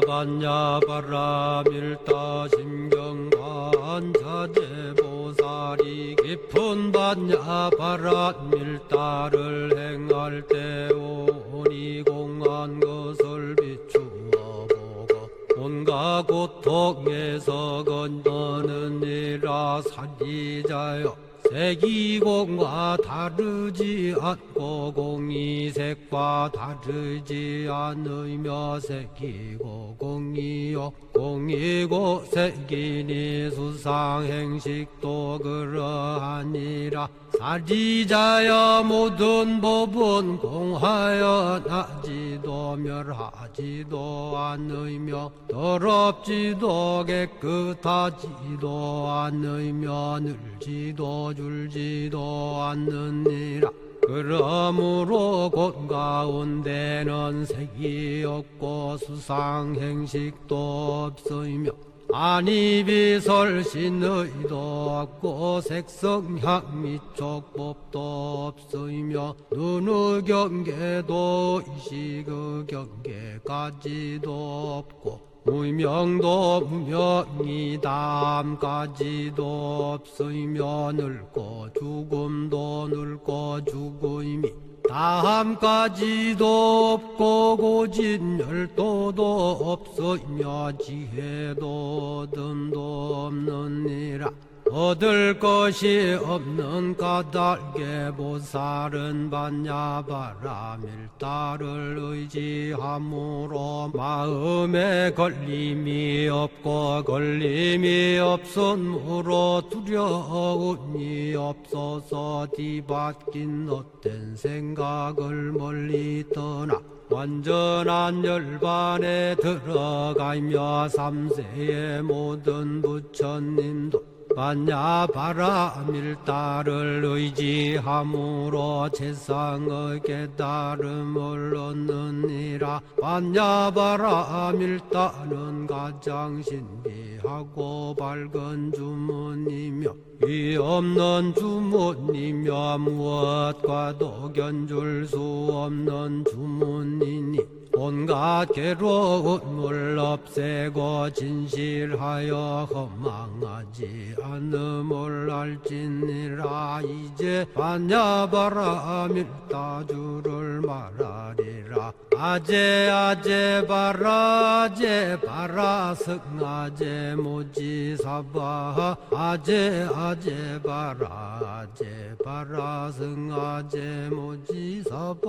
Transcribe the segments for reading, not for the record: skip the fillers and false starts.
반야바라밀다 심경반자재보살이 깊은 반야바라밀다를 행할 때 오니 공한 것을 비추어 보고 온갖 고통에서 건너느니라. 사리자여, 색이공과 다르지 않고 공이색과 다르지 않으며 색이고 공이요 공이고 색이니 수상행식도 그러하니라. 사리자여, 모든 법은 공하여 나지도 멸하지도 않으며 더럽지도 깨끗하지도 않으며 늘지도 줄지도 않느니라. 그러므로 곳 가운데는 색이 없고 수상행식도 없으며 안이비설신의도 없고 색성향미 촉법도 없으며 눈의 경계도 의식의 경계까지도 없고 무명도 무명이 다함까지도 없으며 늙고 죽음도 늙고 죽음이 다함까지도 없고 고진열도도 없으며 지혜도 얻음도 없느니라. 얻을 것이 없는 까닭에 보살은 반야바라밀다를 의지함으로 마음에 걸림이 없고 걸림이 없으므로 두려움이 없어서 뒤바뀐 헛된 생각을 멀리 떠나 완전한 열반에 들어가며 삼세의 모든 부처님도 반야바라밀다를 의지함으로 세상의 깨달음을 얻느니라. 반야바라밀다는 가장 신비하고 밝은 주문이며 위없는 주문이며 무엇과도 견줄 수 없는 주문이니 온갖 괴로움을 없애고 진실하여 허망하지 않음을 알지니라. 이제 반야바라밀다주를 말하리라. 아제 아제 바라 아제 바라 승아제 모지사바 아제 아제 바라 아제 바라 승아제 모지사바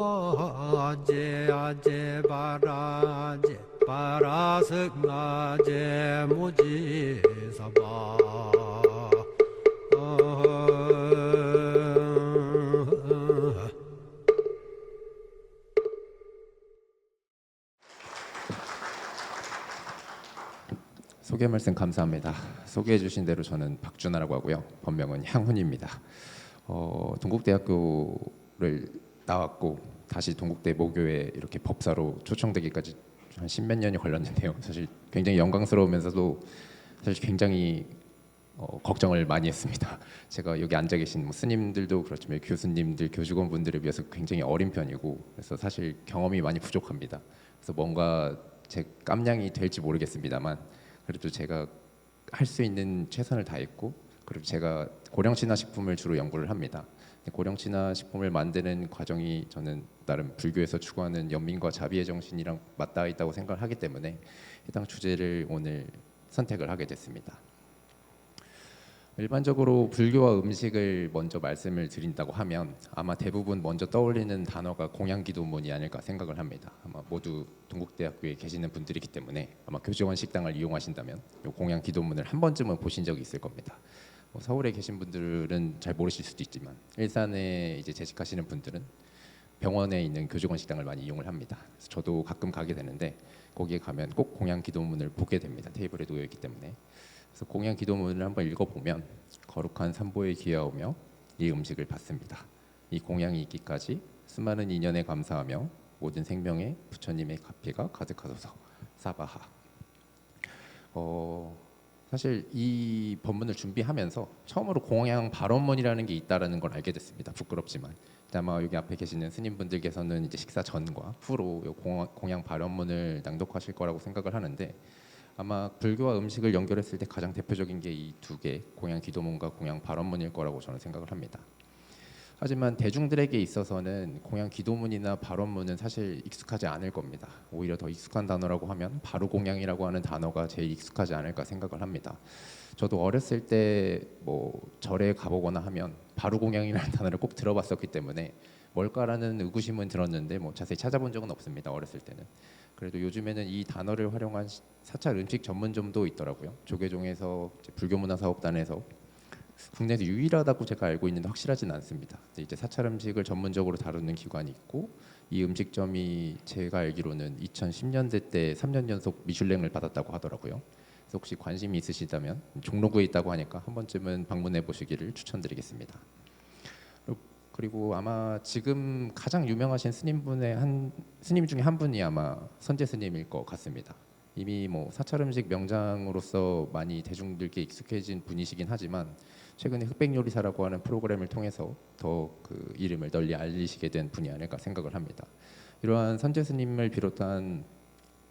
아제 아제 바라 아제 바라 승아제 모지사바. 소개 말씀 감사합니다. 소개해 주신 대로 저는 박준하라고 하고요. 본명은 향훈입니다. 동국대학교를 나왔고 다시 동국대 모교에 이렇게 법사로 초청되기까지 한 십몇 년이 걸렸는데요. 사실 굉장히 영광스러우면서도 사실 굉장히 걱정을 많이 했습니다. 제가 여기 앉아 계신 스님들도 그렇지만 교수님들, 교직원분들에 비해서 굉장히 어린 편이고 그래서 사실 경험이 많이 부족합니다. 그래서 뭔가 제 깜냥이 될지 모르겠습니다만 그래도 제가 할 수 있는 최선을 다했고 그리고 제가 고령 친화 식품을 주로 연구를 합니다. 고령 친화 식품을 만드는 과정이 저는 나름 불교에서 추구하는 연민과 자비의 정신이랑 맞닿아 있다고 생각을 하기 때문에 해당 주제를 오늘 선택을 하게 됐습니다. 일반적으로 불교와 음식을 먼저 말씀을 드린다고 하면 아마 대부분 먼저 떠올리는 단어가 공양기도문이 아닐까 생각을 합니다. 아마 모두 동국대학교에 계시는 분들이기 때문에 아마 교직원 식당을 이용하신다면 이 공양기도문을 한 번쯤은 보신 적이 있을 겁니다. 서울에 계신 분들은 잘 모르실 수도 있지만 일산에 이제 재직하시는 분들은 병원에 있는 교직원 식당을 많이 이용을 합니다. 그래서 저도 가끔 가게 되는데 거기에 가면 꼭 공양기도문을 보게 됩니다. 테이블에 놓여 있기 때문에. 그래서 공양 기도문을 한번 읽어보면 거룩한 삼보에 기하오며 이 음식을 받습니다. 이 공양이 있기까지 수많은 인연에 감사하며 모든 생명에 부처님의 가피가 가득하소서. 사바하. 사실 이 본문을 준비하면서 처음으로 공양 발언문이라는 게 있다라는 걸 알게 됐습니다. 부끄럽지만 아마 여기 앞에 계시는 스님분들께서는 이제 식사 전과 후로 요 공양 발언문을 낭독하실 거라고 생각을 하는데 아마 불교와 음식을 연결했을 때 가장 대표적인 게 이 두 개, 공양 기도문과 공양 발언문일 거라고 저는 생각을 합니다. 하지만 대중들에게 있어서는 공양 기도문이나 발언문은 사실 익숙하지 않을 겁니다. 오히려 더 익숙한 단어라고 하면 바루공양이라고 하는 단어가 제일 익숙하지 않을까 생각을 합니다. 저도 어렸을 때 뭐 절에 가보거나 하면 바루공양이라는 단어를 꼭 들어봤었기 때문에 뭘까라는 의구심은 들었는데 뭐 자세히 찾아본 적은 없습니다. 어렸을 때는. 그래도 요즘에는 이 단어를 활용한 사찰 음식 전문점도 있더라고요. 조계종에서 불교문화사업단에서 국내에서 유일하다고 제가 알고 있는데 확실하지는 않습니다. 이제 사찰 음식을 전문적으로 다루는 기관이 있고 이 음식점이 제가 알기로는 2010년대 때 3년 연속 미슐랭을 받았다고 하더라고요. 그래서 혹시 관심이 있으시다면 종로구에 있다고 하니까 한 번쯤은 방문해 보시기를 추천드리겠습니다. 그리고 아마 지금 가장 유명하신 스님 중에 한 분이 아마 선재 스님일 것 같습니다. 이미 뭐 사찰 음식 명장으로서 많이 대중들께 익숙해진 분이시긴 하지만 최근에 흑백요리사라고 하는 프로그램을 통해서 더 그 이름을 널리 알리시게 된 분이 아닐까 생각을 합니다. 이러한 선재 스님을 비롯한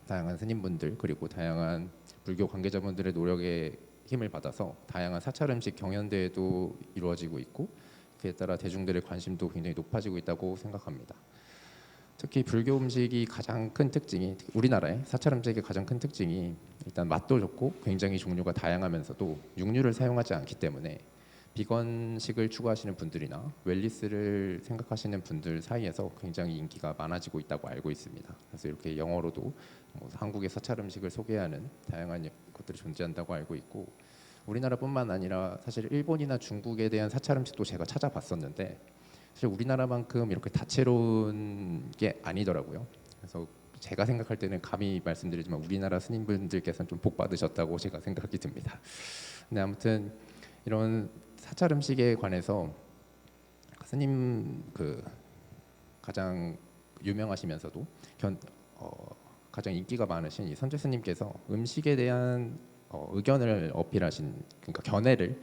다양한 스님분들 그리고 다양한 불교 관계자분들의 노력에 힘을 받아서 다양한 사찰 음식 경연대회도 이루어지고 있고 그에 따라 대중들의 관심도 굉장히 높아지고 있다고 생각합니다. 특히 불교 음식이 가장 큰 특징이 우리나라의 사찰 음식의 가장 큰 특징이 일단 맛도 좋고 굉장히 종류가 다양하면서도 육류를 사용하지 않기 때문에 비건식을 추구하시는 분들이나 웰니스를 생각하시는 분들 사이에서 굉장히 인기가 많아지고 있다고 알고 있습니다. 그래서 이렇게 영어로도 한국의 사찰 음식을 소개하는 다양한 것들이 존재한다고 알고 있고 우리나라뿐만 아니라 사실 일본이나 중국에 대한 사찰 음식도 제가 찾아봤었는데 사실 우리나라만큼 이렇게 다채로운 게 아니더라고요. 그래서 제가 생각할 때는 감히 말씀드리지만 우리나라 스님분들께서는 좀 복 받으셨다고 제가 생각이 듭니다. 근데 아무튼 이런 사찰 음식에 관해서 스님 그 가장 유명하시면서도 가장 인기가 많으신 이 선재 스님께서 음식에 대한 의견을 어필하신 그러니까 견해를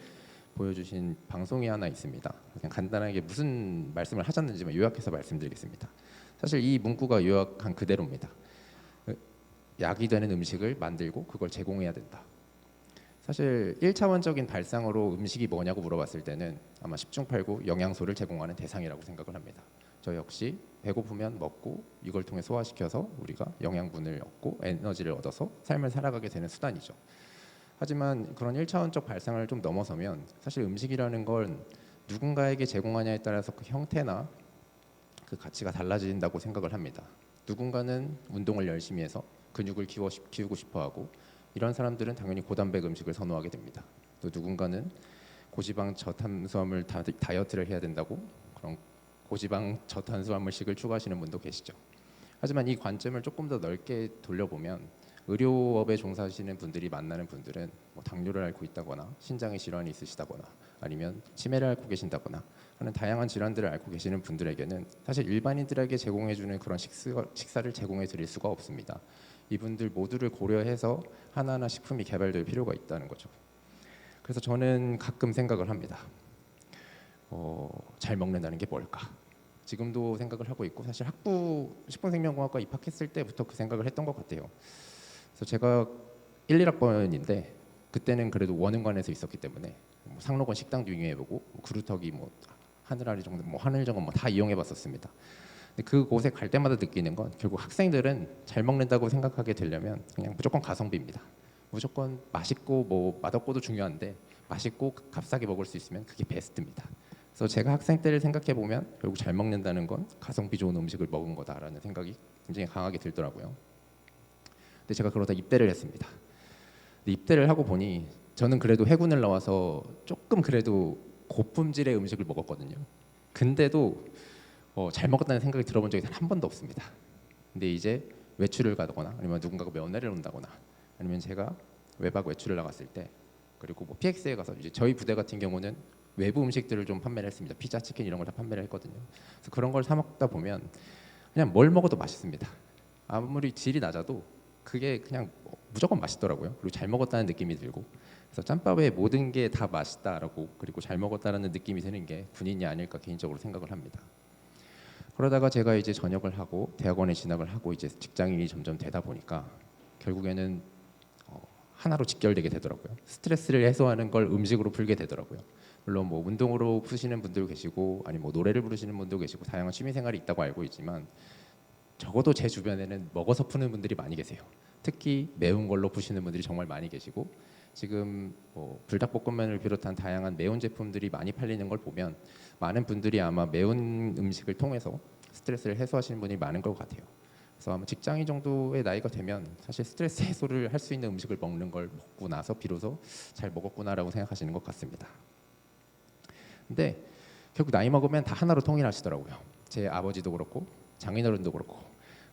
보여주신 방송이 하나 있습니다. 그냥 간단하게 무슨 말씀을 하셨는지만 요약해서 말씀드리겠습니다. 사실 이 문구가 요약한 그대로입니다. 약이 되는 음식을 만들고 그걸 제공해야 된다. 사실 1차원적인 발상으로 음식이 뭐냐고 물어봤을 때는 아마 10중 8구 영양소를 제공하는 대상이라고 생각을 합니다. 저 역시 배고프면 먹고 이걸 통해 소화시켜서 우리가 영양분을 얻고 에너지를 얻어서 삶을 살아가게 되는 수단이죠. 하지만 그런 1차원적 발상을 좀 넘어서면 사실 음식이라는 건 누군가에게 제공하냐에 따라서 그 형태나 그 가치가 달라진다고 생각을 합니다. 누군가는 운동을 열심히 해서 근육을 키우고 싶어하고 이런 사람들은 당연히 고단백 음식을 선호하게 됩니다. 또 누군가는 고지방 저탄수화물 다이어트를 해야 된다고 그런 고지방 저탄수화물식을 추구하시는 분도 계시죠. 하지만 이 관점을 조금 더 넓게 돌려보면 의료업에 종사하시는 분들이 만나는 분들은 뭐 당뇨를 앓고 있다거나 신장에 질환이 있으시다거나 아니면 치매를 앓고 계신다거나 하는 다양한 질환들을 앓고 계시는 분들에게는 사실 일반인들에게 제공해주는 그런 식사를 제공해 드릴 수가 없습니다. 이분들 모두를 고려해서 하나하나 식품이 개발될 필요가 있다는 거죠. 그래서 저는 가끔 생각을 합니다. 잘 먹는다는 게 뭘까? 지금도 생각을 하고 있고 사실 학부 식품생명공학과 입학했을 때부터 그 생각을 했던 것 같아요. 그래서 제가 1, 1학번인데 그때는 그래도 원흥관에서 있었기 때문에 뭐 상록원 식당도 이용해보고 그루터기 뭐 하늘아리 정도 뭐 하늘정원 뭐 다 이용해봤었습니다. 근데 그곳에 갈 때마다 느끼는 건 결국 학생들은 잘 먹는다고 생각하게 되려면 그냥 무조건 가성비입니다. 무조건 맛있고 뭐 맛없고도 중요한데 맛있고 값싸게 먹을 수 있으면 그게 베스트입니다. 그래서 제가 학생 때를 생각해 보면 결국 잘 먹는다는 건 가성비 좋은 음식을 먹은 거다라는 생각이 굉장히 강하게 들더라고요. 근데 제가 그러다 입대를 했습니다. 근데 입대를 하고 보니 저는 그래도 해군을 나와서 조금 그래도 고품질의 음식을 먹었거든요. 근데도 잘 먹었다는 생각이 들어본 적이 단 한 번도 없습니다. 근데 이제 외출을 가거나 아니면 누군가가 면회를 온다거나 아니면 제가 외박 외출을 나갔을 때 그리고 뭐 PX에 가서 이제 저희 부대 같은 경우는 외부 음식들을 좀 판매를 했습니다. 피자, 치킨 이런 걸 다 판매를 했거든요. 그래서 그런 걸 사 먹다 보면 그냥 뭘 먹어도 맛있습니다. 아무리 질이 낮아도 그게 그냥 무조건 맛있더라고요. 그리고 잘 먹었다는 느낌이 들고 그래서 짬밥에 모든 게 다 맛있다라고 그리고 잘 먹었다라는 느낌이 드는 게 군인이 아닐까 개인적으로 생각을 합니다. 그러다가 제가 이제 전역을 하고 대학원에 진학을 하고 이제 직장인이 점점 되다 보니까 결국에는 하나로 직결되게 되더라고요. 스트레스를 해소하는 걸 음식으로 풀게 되더라고요. 물론 뭐 운동으로 푸시는 분들 계시고 아니 뭐 노래를 부르시는 분도 계시고 다양한 취미 생활이 있다고 알고 있지만 적어도 제 주변에는 먹어서 푸는 분들이 많이 계세요. 특히 매운 걸로 푸시는 분들이 정말 많이 계시고 지금 뭐 불닭볶음면을 비롯한 다양한 매운 제품들이 많이 팔리는 걸 보면 많은 분들이 아마 매운 음식을 통해서 스트레스를 해소하시는 분이 많은 것 같아요. 그래서 아마 직장인 정도의 나이가 되면 사실 스트레스 해소를 할 수 있는 음식을 먹는 걸 먹고 나서 비로소 잘 먹었구나라고 생각하시는 것 같습니다. 근데 결국 나이 먹으면 다 하나로 통일하시더라고요. 제 아버지도 그렇고 장인어른도 그렇고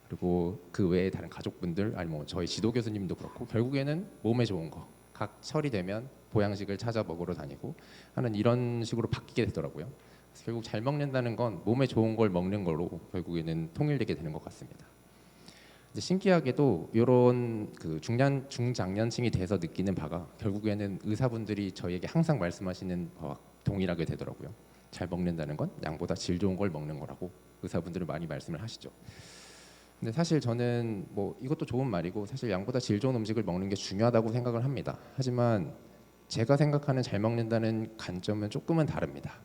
그리고 그 외에 다른 가족분들 아니 뭐 저희 지도 교수님도 그렇고 결국에는 몸에 좋은 거 각 설이 되면 보양식을 찾아 먹으러 다니고 하는 이런 식으로 바뀌게 되더라고요. 그래서 결국 잘 먹는다는 건 몸에 좋은 걸 먹는 걸로 결국에는 통일되게 되는 것 같습니다. 근데 신기하게도 이런 그 중장년층이 돼서 느끼는 바가 결국에는 의사분들이 저희에게 항상 말씀하시는 바와 동일하게 되더라고요. 잘 먹는다는 건 양보다 질 좋은 걸 먹는 거라고 의사분들은 많이 말씀을 하시죠. 근데 사실 저는 뭐 이것도 좋은 말이고 사실 양보다 질 좋은 음식을 먹는 게 중요하다고 생각을 합니다. 하지만 제가 생각하는 잘 먹는다는 관점은 조금은 다릅니다.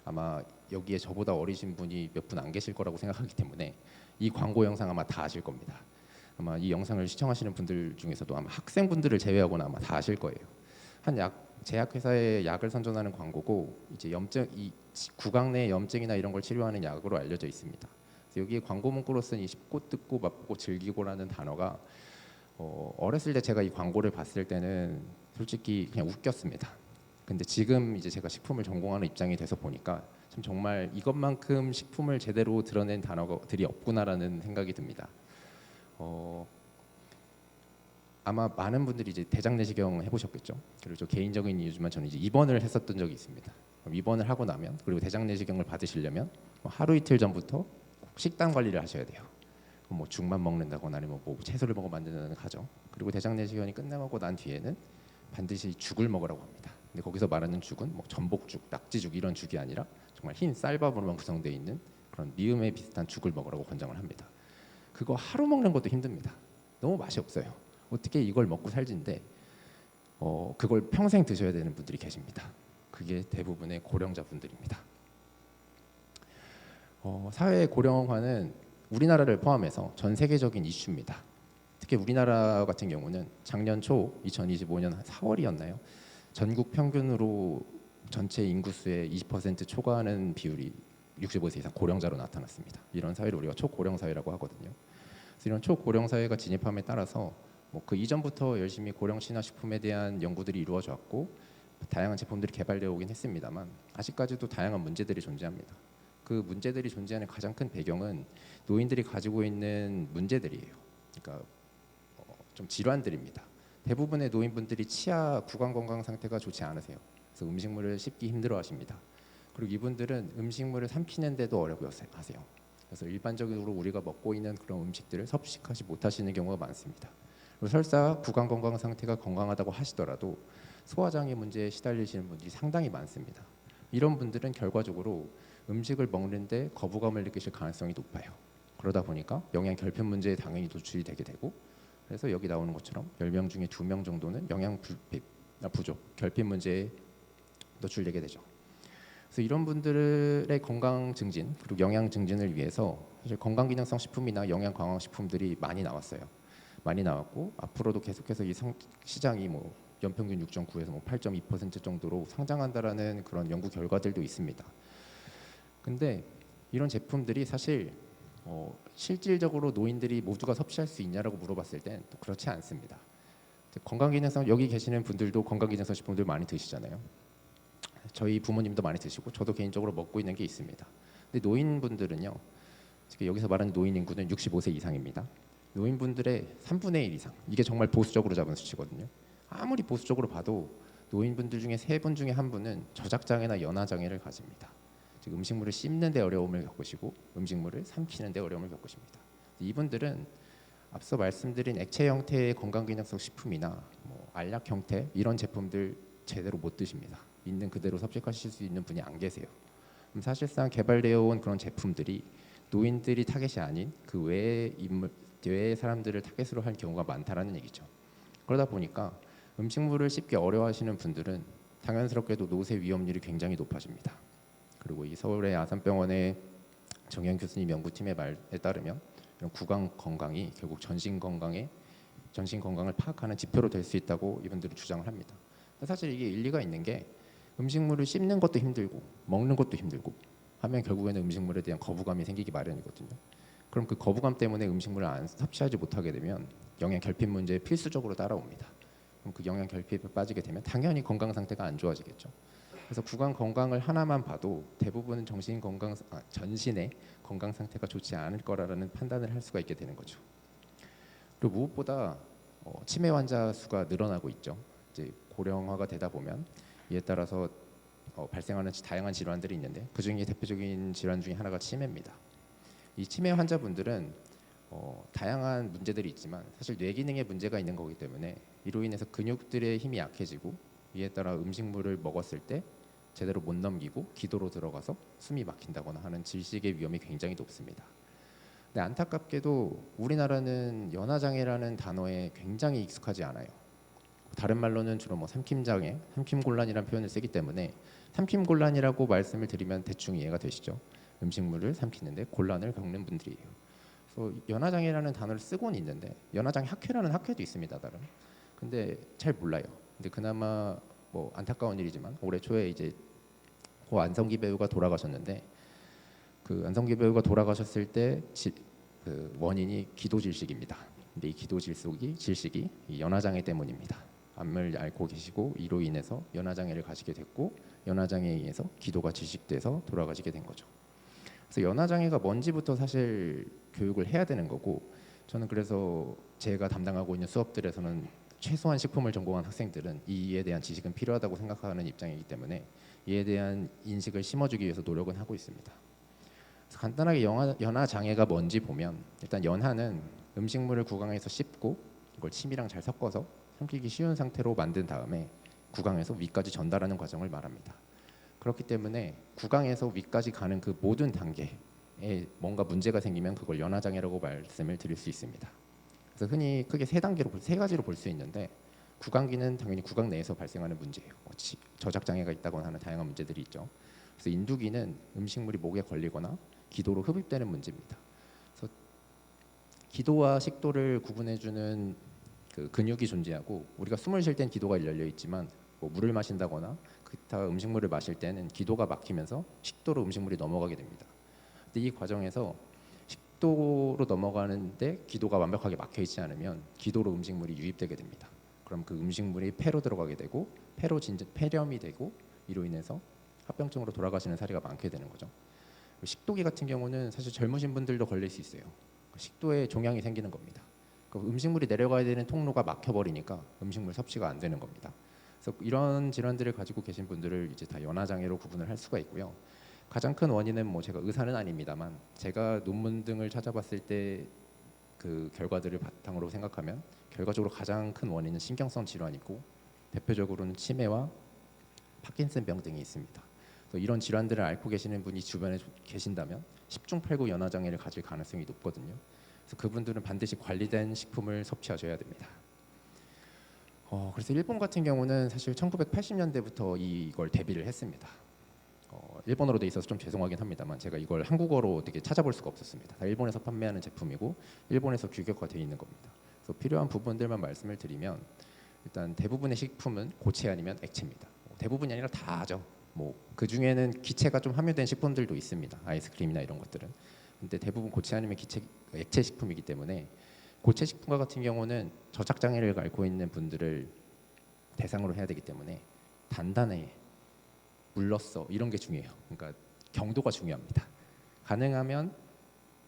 아마 여기에 저보다 어리신 분이 몇 분 안 계실 거라고 생각하기 때문에 이 광고 영상 아마 다 아실 겁니다. 아마 이 영상을 시청하시는 분들 중에서도 아마 학생분들을 제외하고는 아마 다 아실 거예요. 한 제약회사의 약을 선전하는 광고고 이제 이 구강 내 염증이나 이런 걸 치료하는 약으로 알려져 있습니다. 여기 광고 문구로 쓴 이 씹고 뜯고 맛보고 즐기고라는 단어가 어렸을 때 제가 이 광고를 봤을 때는 솔직히 그냥 웃겼습니다. 근데 지금 이제 제가 식품을 전공하는 입장이 돼서 보니까 참 정말 이것만큼 식품을 제대로 드러낸 단어들이 없구나라는 생각이 듭니다. 아마 많은 분들이 이제 대장 내시경 해보셨겠죠. 그리고 저 개인적인 이유지만 저는 이제 입원을 했었던 적이 있습니다. 그럼 입원을 하고 나면 그리고 대장 내시경을 받으시려면 하루 이틀 전부터 식단 관리를 하셔야 돼요. 뭐 죽만 먹는다거나 아니면 뭐 채소를 먹어 만든다는 하죠. 그리고 대장 내시경이 끝나고 난 뒤에는 반드시 죽을 먹으라고 합니다. 근데 거기서 말하는 죽은 뭐 전복죽, 낙지죽 이런 죽이 아니라 정말 흰 쌀밥으로만 구성되어 있는 그런 미음에 비슷한 죽을 먹으라고 권장을 합니다. 그거 하루 먹는 것도 힘듭니다. 너무 맛이 없어요. 어떻게 이걸 먹고 살진데 그걸 평생 드셔야 되는 분들이 계십니다. 그게 대부분의 고령자분들입니다. 사회 고령화는 우리나라를 포함해서 전 세계적인 이슈입니다. 특히 우리나라 같은 경우는 작년 초 2025년 4월이었나요? 전국 평균으로 전체 인구수의 20% 초과하는 비율이 65세 이상 고령자로 나타났습니다. 이런 사회를 우리가 초고령 사회라고 하거든요. 그래서 이런 초고령 사회가 진입함에 따라서 그 이전부터 열심히 고령 친화 식품에 대한 연구들이 이루어져 왔고 다양한 제품들이 개발되어 오긴 했습니다만 아직까지도 다양한 문제들이 존재합니다. 그 문제들이 존재하는 가장 큰 배경은 노인들이 가지고 있는 문제들이에요. 그러니까 좀 질환들입니다. 대부분의 노인분들이 치아 구강 건강 상태가 좋지 않으세요. 그래서 음식물을 씹기 힘들어하십니다. 그리고 이분들은 음식물을 삼키는데도 어려워하세요. 그래서 일반적으로 우리가 먹고 있는 그런 음식들을 섭식하지 못하시는 경우가 많습니다. 그리고 설사 구강 건강 상태가 건강하다고 하시더라도 소화장애 문제에 시달리시는 분들이 상당히 많습니다. 이런 분들은 결과적으로 음식을 먹는데 거부감을 느끼실 가능성이 높아요. 그러다 보니까 영양 결핍 문제에 당연히 노출이 되게 되고 그래서 여기 나오는 것처럼 10명 중에 2명 정도는 영양 부족, 결핍 문제에 노출되게 되죠. 그래서 이런 분들의 건강 증진 그리고 영양 증진을 위해서 사실 건강기능성 식품이나 영양 강화 식품들이 많이 나왔어요. 많이 나왔고 앞으로도 계속해서 이 시장이 뭐 연평균 6.9에서 뭐 8.2% 정도로 상장한다라는 그런 연구 결과들도 있습니다. 근데 이런 제품들이 사실 실질적으로 노인들이 모두가 섭취할 수 있냐라고 물어봤을 땐 또 그렇지 않습니다. 건강기능성 여기 계시는 분들도 건강기능성 식품들 많이 드시잖아요. 저희 부모님도 많이 드시고 저도 개인적으로 먹고 있는 게 있습니다. 근데 노인분들은요. 특히 여기서 말하는 노인 인구는 65세 이상입니다. 노인분들의 3분의 1 이상 이게 정말 보수적으로 잡은 수치거든요. 아무리 보수적으로 봐도 노인분들 중에 3분 중에 1분은 저작장애나 연화장애를 가집니다. 즉 음식물을 씹는 데 어려움을 겪으시고 음식물을 삼키는 데 어려움을 겪으십니다. 이분들은 앞서 말씀드린 액체 형태의 건강기능성 식품이나 뭐 알약 형태 이런 제품들 제대로 못 드십니다. 있는 그대로 섭취하실 수 있는 분이 안 계세요. 그럼 사실상 개발되어 온 그런 제품들이 노인들이 타겟이 아닌 그 외의 인물, 외의 사람들을 타겟으로 할 경우가 많다라는 얘기죠. 그러다 보니까 음식물을 씹기 어려워하시는 분들은 당연스럽게도 노쇠 위험률이 굉장히 높아집니다. 그리고 이 서울의 아산병원의 정현 교수님 연구팀의 말에 따르면 이런 구강 건강이 결국 전신 건강을 파악하는 지표로 될 수 있다고 이분들은 주장을 합니다. 사실 이게 일리가 있는 게 음식물을 씹는 것도 힘들고 먹는 것도 힘들고 하면 결국에는 음식물에 대한 거부감이 생기기 마련이거든요. 그럼 그 거부감 때문에 음식물을 안 섭취하지 못하게 되면 영양 결핍 문제에 필수적으로 따라옵니다. 그럼 그 영양 결핍에 빠지게 되면 당연히 건강 상태가 안 좋아지겠죠. 그래서 구강 건강을 하나만 봐도 대부분은 전신의 건강 상태가 좋지 않을 거라는 판단을 할 수가 있게 되는 거죠. 그리고 무엇보다 치매 환자 수가 늘어나고 있죠. 이제 고령화가 되다 보면 이에 따라서 발생하는 다양한 질환들이 있는데 그 중에 대표적인 질환 중에 하나가 치매입니다. 이 치매 환자분들은 다양한 문제들이 있지만 사실 뇌 기능에 문제가 있는 거기 때문에 이로 인해서 근육들의 힘이 약해지고 이에 따라 음식물을 먹었을 때 제대로 못 넘기고 기도로 들어가서 숨이 막힌다거나 하는 질식의 위험이 굉장히 높습니다. 근데 안타깝게도 우리나라는 연화장애라는 단어에 굉장히 익숙하지 않아요. 다른 말로는 주로 뭐 삼킴장애, 삼킴곤란이라는 표현을 쓰기 때문에 삼킴곤란이라고 말씀을 드리면 대충 이해가 되시죠? 음식물을 삼키는데 곤란을 겪는 분들이에요. 그래서 연화장애라는 단어를 쓰고는 있는데 연화장애 학회라는 학회도 있습니다, 다른. 근데 잘 몰라요. 근데 그나마 뭐 안타까운 일이지만 올해 초에 이제 고 안성기 배우가 돌아가셨는데 그 안성기 배우가 돌아가셨을 때 그 원인이 기도질식입니다. 근데 이 질식이 이 연화장애 때문입니다. 암을 앓고 계시고 이로 인해서 연화장애를 가지게 됐고 연화장애에 의해서 기도가 질식돼서 돌아가시게 된 거죠. 그래서 연화장애가 뭔지부터 사실 교육을 해야 되는 거고 저는 그래서 제가 담당하고 있는 수업들에서는 최소한 식품을 전공한 학생들은 이에 대한 지식은 필요하다고 생각하는 입장이기 때문에 이에 대한 인식을 심어주기 위해서 노력은 하고 있습니다. 그래서 간단하게 연화 장애가 뭔지 보면 일단 연화는 음식물을 구강에서 씹고 이걸 침이랑 잘 섞어서 삼키기 쉬운 상태로 만든 다음에 구강에서 위까지 전달하는 과정을 말합니다. 그렇기 때문에 구강에서 위까지 가는 그 모든 단계에 뭔가 문제가 생기면 그걸 연화장애라고 말씀을 드릴 수 있습니다. 그래서 흔히 크게 세 가지로 볼 수 있는데 구강기는 당연히 구강 내에서 발생하는 문제예요. 저작 장애가 있다거나 하는 다양한 문제들이 있죠. 그래서 인두기는 음식물이 목에 걸리거나 기도로 흡입되는 문제입니다. 그래서 기도와 식도를 구분해주는 그 근육이 존재하고 우리가 숨을 쉴 땐 기도가 열려 있지만 뭐 물을 마신다거나 기타 음식물을 마실 때는 기도가 막히면서 식도로 음식물이 넘어가게 됩니다. 근데 이 과정에서 식도로 넘어가는데 기도가 완벽하게 막혀 있지 않으면 기도로 음식물이 유입되게 됩니다. 그럼 그 음식물이 폐로 들어가게 되고 폐렴이 되고 이로 인해서 합병증으로 돌아가시는 사례가 많게 되는 거죠. 식도기 같은 경우는 사실 젊으신 분들도 걸릴 수 있어요. 식도에 종양이 생기는 겁니다. 음식물이 내려가야 되는 통로가 막혀버리니까 음식물 섭취가 안 되는 겁니다. 그래서 이런 질환들을 가지고 계신 분들을 이제 다 연화장애로 구분을 할 수가 있고요. 가장 큰 원인은 뭐 제가 의사는 아닙니다만 제가 논문 등을 찾아봤을 때 그 결과들을 바탕으로 생각하면 결과적으로 가장 큰 원인은 신경성 질환이고 대표적으로는 치매와 파킨슨병 등이 있습니다. 그래서 이런 질환들을 앓고 계시는 분이 주변에 계신다면 10중 8구 연화장애를 가질 가능성이 높거든요. 그래서 그분들은 반드시 관리된 식품을 섭취하셔야 됩니다. 그래서 일본 같은 경우는 사실 1980년대부터 이걸 대비를 했습니다. 일본어로 돼 있어서 좀 죄송하긴 합니다만 제가 이걸 한국어로 어떻게 찾아볼 수가 없었습니다. 다 일본에서 판매하는 제품이고 일본에서 규격화되어 있는 겁니다. 그래서 필요한 부분들만 말씀을 드리면 일단 대부분의 식품은 고체 아니면 액체입니다. 대부분이 아니라 다 하죠. 뭐 그 중에는 기체가 좀 함유된 식품들도 있습니다. 아이스크림이나 이런 것들은. 근데 대부분 고체 아니면 액체 식품이기 때문에 고체 식품과 같은 경우는 저작 장애를 앓고 있는 분들을 대상으로 해야 되기 때문에 단단해, 물렀어 이런 게 중요해요. 그러니까 경도가 중요합니다. 가능하면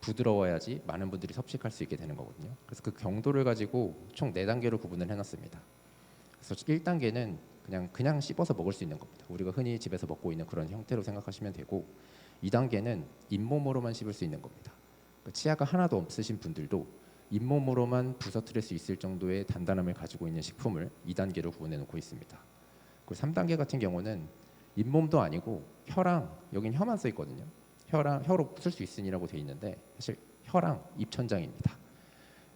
부드러워야지 많은 분들이 섭식할 수 있게 되는 거거든요. 그래서 그 경도를 가지고 총 4단계로 구분을 해놨습니다. 그래서 1단계는 그냥 씹어서 먹을 수 있는 겁니다. 우리가 흔히 집에서 먹고 있는 그런 형태로 생각하시면 되고 2단계는 잇몸으로만 씹을 수 있는 겁니다. 치아가 하나도 없으신 분들도 잇몸으로만 부서뜨릴 수 있을 정도의 단단함을 가지고 있는 식품을 2단계로 구분해 놓고 있습니다. 그리고 3단계 같은 경우는 잇몸도 아니고 혀랑 여긴 혀만 써 있거든요. 혀로 쓸 수 있으니라고 돼 있는데 사실 혀랑 입천장입니다.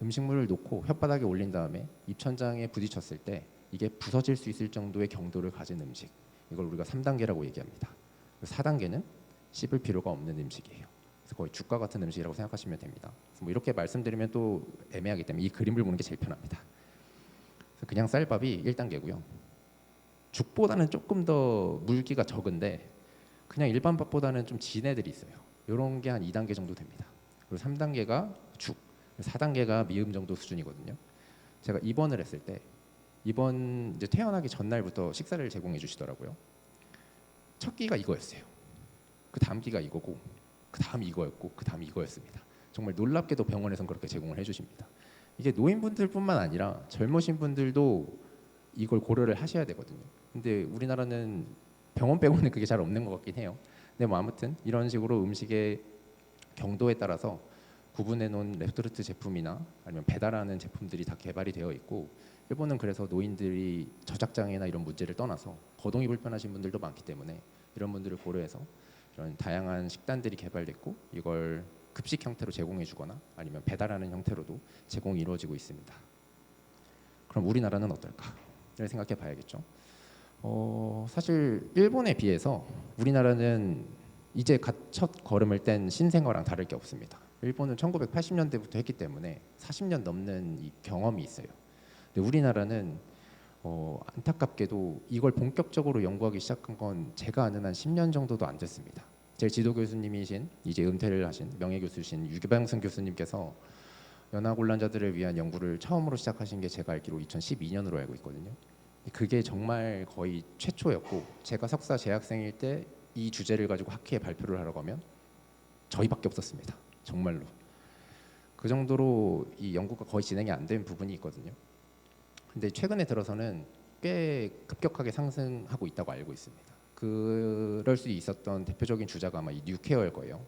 음식물을 놓고 혓바닥에 올린 다음에 입천장에 부딪혔을 때 이게 부서질 수 있을 정도의 경도를 가진 음식, 이걸 우리가 3단계라고 얘기합니다. 4단계는 씹을 필요가 없는 음식이에요. 그래서 거의 죽과 같은 음식이라고 생각하시면 됩니다. 그래서 뭐 이렇게 말씀드리면 또 애매하기 때문에 이 그림을 보는 게 제일 편합니다. 그래서 그냥 쌀밥이 1단계고요. 죽보다는 조금 더 물기가 적은데 그냥 일반 밥보다는 좀 진 애들이 있어요. 이런 게 한 2단계 정도 됩니다. 그리고 3단계가 죽, 4단계가 미음 정도 수준이거든요. 제가 입원을 했을 때 입원 이제 퇴원하기 전날부터 식사를 제공해 주시더라고요. 첫 끼가 이거였어요. 그 다음 끼가 이거고, 그 다음 이거였고, 그 다음 이거였습니다. 정말 놀랍게도 병원에선 그렇게 제공을 해주십니다. 이게 노인분들뿐만 아니라 젊으신 분들도 이걸 고려를 하셔야 되거든요. 근데 우리나라는 병원 빼고는 그게 잘 없는 것 같긴 해요. 근데 뭐 아무튼 이런 식으로 음식의 경도에 따라서 구분해 놓은 레스토르트 제품이나 아니면 배달하는 제품들이 다 개발이 되어 있고, 일본은 그래서 노인들이 저작장애나 이런 문제를 떠나서 거동이 불편하신 분들도 많기 때문에 이런 분들을 고려해서 이런 다양한 식단들이 개발됐고 이걸 급식 형태로 제공해 주거나 아니면 배달하는 형태로도 제공이 이루어지고 있습니다. 그럼 우리나라는 어떨까를 생각해 봐야겠죠. 사실 일본에 비해서 우리나라는 이제 첫 걸음을 뗀 신생아랑 다를 게 없습니다. 일본은 1980년대부터 했기 때문에 40년 넘는 이 경험이 있어요. 근데 우리나라는 안타깝게도 이걸 본격적으로 연구하기 시작한 건 제가 아는 한 10년 정도도 안 됐습니다. 제 지도 교수님이신 이제 은퇴를 하신 명예교수신 유병승 교수님께서 연하곤란자들을 위한 연구를 처음으로 시작하신 게 제가 알기로 2012년으로 알고 있거든요. 그게 정말 거의 최초였고 제가 석사 재학생일 때 이 주제를 가지고 학회에 발표를 하러 가면 저희밖에 없었습니다. 정말로. 그 정도로 이 연구가 거의 진행이 안 된 부분이 있거든요. 근데 최근에 들어서는 꽤 급격하게 상승하고 있다고 알고 있습니다. 그럴 수 있었던 대표적인 주자가 아마 이 뉴케어일 거예요.